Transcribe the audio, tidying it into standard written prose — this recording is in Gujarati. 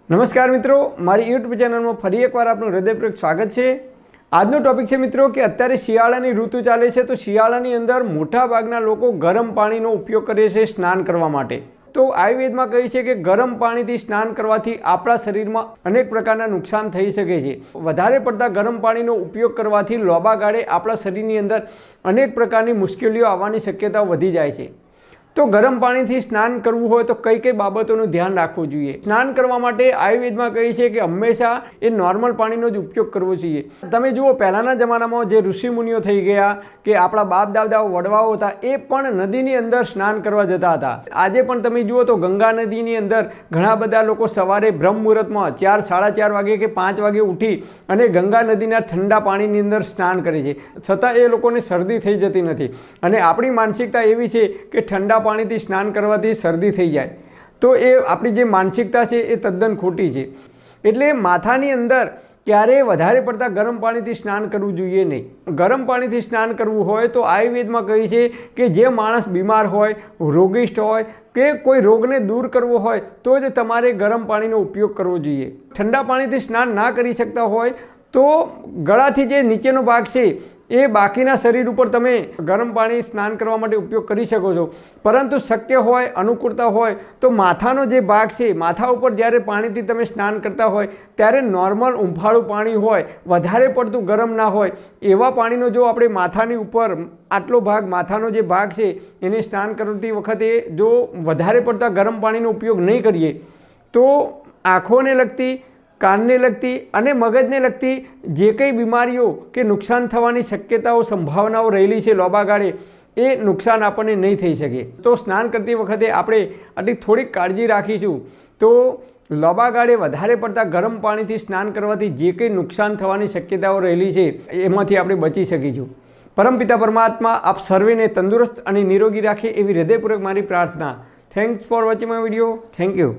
નમસ્કાર મિત્રો, મારી યુટ્યુબ ચેનલમાં ફરી એકવાર આપનું હૃદયપૂર્વક સ્વાગત છે। આજનો ટોપિક છે મિત્રો કે અત્યારે શિયાળાની ઋતુ ચાલે છે, તો શિયાળાની અંદર મોટાભાગના લોકો ગરમ પાણીનો ઉપયોગ કરે છે સ્નાન કરવા માટે। તો આયુર્વેદમાં કહે છે કે ગરમ પાણીથી સ્નાન કરવાથી આપણા શરીરમાં અનેક પ્રકારના નુકસાન થઈ શકે છે। વધારે પડતા ગરમ પાણીનો ઉપયોગ કરવાથી લાંબા ગાળે આપણા શરીરની અંદર અનેક પ્રકારની મુશ્કેલીઓ આવવાની શક્યતા વધી જાય છે। તો ગરમ પાણીથી સ્નાન કરવું હોય તો કઈ કઈ બાબતોનું ધ્યાન રાખવું જોઈએ। સ્નાન કરવા માટે આયુર્વેદમાં કહે છે કે હંમેશા એ નોર્મલ પાણીનો જ ઉપયોગ કરવો જોઈએ। તમે જુઓ, પહેલાંના જમાનામાં જે ઋષિમુનિઓ થઈ ગયા કે આપણા બાપ દાદાઓ વડવાઓ હતા, એ પણ નદીની અંદર સ્નાન કરવા જતા હતા। આજે પણ તમે જુઓ તો ગંગા નદીની અંદર ઘણા બધા લોકો સવારે બ્રહ્મ મુહૂર્તમાં 4, 4:30 વાગે કે 5 વાગે ઉઠી અને ગંગા નદીના ઠંડા પાણીની અંદર સ્નાન કરે છે, છતાં એ લોકોને શરદી થઈ જતી નથી। અને આપણી માનસિકતા એવી છે કે ઠંડા પાણીથી સ્નાન કરવાથી શરદી થઈ જાય, તો એ આપણી જે માનસિકતા છે એ તદ્દન ખોટી છે। એટલે માથાની અંદર ક્યારેય વધારે પડતા ગરમ પાણીથી સ્નાન કરવું જોઈએ નહીં। ગરમ પાણીથી સ્નાન કરવું હોય તો આયુર્વેદમાં કહે છે કે જે માણસ બીમાર હોય, રોગિષ્ઠ હોય કે કોઈ રોગને દૂર કરવો હોય તો જ તમારે ગરમ પાણીનો ઉપયોગ કરવો જોઈએ। ઠંડા પાણીથી સ્નાન ના કરી શકતા હોય તો ગળાથી જે નીચેનો ભાગ છે એ બાકીના શરીર ઉપર તમે ગરમ પાણી સ્નાન કરવા માટે ઉપયોગ કરી શકો છો, પરંતુ શક્ય હોય, અનુકૂળતા હોય તો માથાનો જે ભાગ છે, માથા ઉપર જ્યારે પાણીથી તમે સ્નાન કરતા હોય ત્યારે નોર્મલ ઉંફાળું પાણી હોય, વધારે પડતું ગરમ ના હોય એવા પાણીનો જો આપણે માથાની ઉપર આટલો ભાગ, માથાનો જે ભાગ છે એને સ્નાન કરતી વખતે જો વધારે પડતા ગરમ પાણીનો ઉપયોગ નહીં કરીએ તો આંખોને લગતી, કાનને લગતી અને મગજને લગતી જે કંઈ બીમારીઓ કે નુકસાન થવાની શક્યતાઓ, સંભાવનાઓ રહેલી છે લાંબા ગાળે, એ નુકસાન આપણને નહીં થઈ શકે। તો સ્નાન કરતી વખતે આપણે આટલી થોડીક કાળજી રાખીશું તો લાંબા ગાળે વધારે પડતા ગરમ પાણીથી સ્નાન કરવાથી જે કંઈ નુકસાન થવાની શક્યતાઓ રહેલી છે એમાંથી આપણે બચી શકીશું। પરમપિતા પરમાત્મા આપ સર્વેને તંદુરસ્ત અને નિરોગી રાખે એવી હૃદયપૂર્વક મારી પ્રાર્થના। Thanks for watching my video. Thank you.